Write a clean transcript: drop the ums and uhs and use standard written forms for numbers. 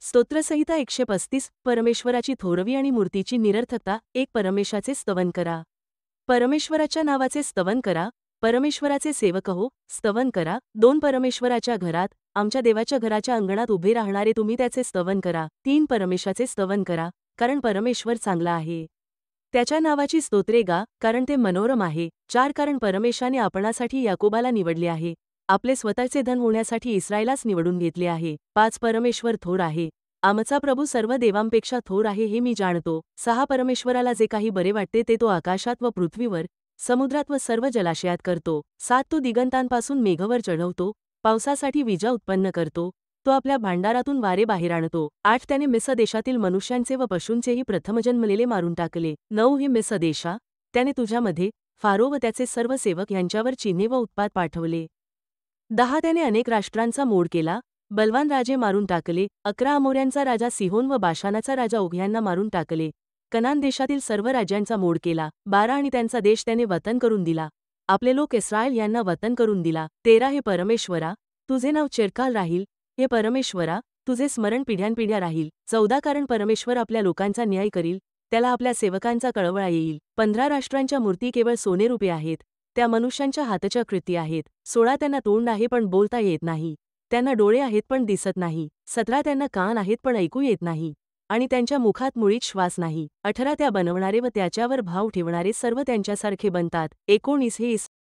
स्तोत्रसंहिता 135 परमेश्वराची थोरवी आणि मूर्तीची निरर्थकता. 1 परमेशाचे स्तवन करा. परमेश्वराच्या नावाचे स्तवन करा. परमेश्वराचे सेवक हो, स्तवन करा. 2 परमेश्वराच्या घरात, आमच्या देवाच्या घराच्या अंगणात उभे राहणारे तुम्ही त्याचे स्तवन करा. 3 परमेशाचे स्तवन करा, कारण परमेश्वर चांगला आहे. त्याच्या नावाची स्तोत्रे गा, कारण ते मनोरम आहे. 4 कारण परमेशाने आपणासाठी याकोबाला निवडले आहे, आपले स्वतःचे धन होण्यासाठी इस्रायलास निवडून घेतले आहे. 5 परमेश्वर थोर आहे. आमचा प्रभू सर्व देवांपेक्षा थोर आहे हे मी जाणतो. 6 परमेश्वराला जे काही बरे वाटते ते तो आकाशात व पृथ्वीवर, समुद्रात व सर्व जलाशयात करतो. 7 तो दिगंतांपासून मेघवर चढवतो, पावसासाठी विजा उत्पन्न करतो, तो आपल्या भांडारातून वारे बाहेर आणतो. 8 त्याने मिस्र देशातील मनुष्यांचे व पशूंचेही प्रथमजन्मलेले मारून टाकले. 9 हे मिस्र देशा, त्याने तुझ्यामध्ये फारो व त्याचे सर्व सेवक यांच्यावर चिन्हे व उत्पात पाठवले. 10 त्याने अनेक राष्ट्रांचा मोड केला, बलवान राजे मारून टाकले. 11 अमोऱ्यांचा राजा सिहोन व बाशानाचा राजा ओग यांना मारून टाकले. कनान देशातील सर्व राज्यांचा मोड केला. 12 आणि त्यांचा देश त्याने वतन करून दिला, आपले लोक इस्रायल यांना वतन करून दिला. 13 हे परमेश्वरा, तुझे नाव चिरकाल राहील, हे परमेश्वरा, तुझे स्मरण पिढ्यानपिढ्या राहील. 14 कारण परमेश्वर आपल्या लोकांचा न्याय करील, त्याला आपल्या सेवकांचा कळवळा येईल. 15 राष्ट्रांच्या मूर्ती केवळ सोनेरूपे आहेत, त्या मनुष्यांच्या हातच्या कृती आहेत. 16 त्यांना तोंड आहे पण बोलता येत नाही, त्यांना डोळे आहेत पण दिसत नाही. 17 त्यांना कान आहेत पण ऐकू येत नाही, आणि त्यांच्या मुखात मुळीच श्वास नाही. 18 त्या बनवणारे व त्याच्यावर भाव ठेवणारे सर्व त्यांच्यासारखे बनतात. 19 हे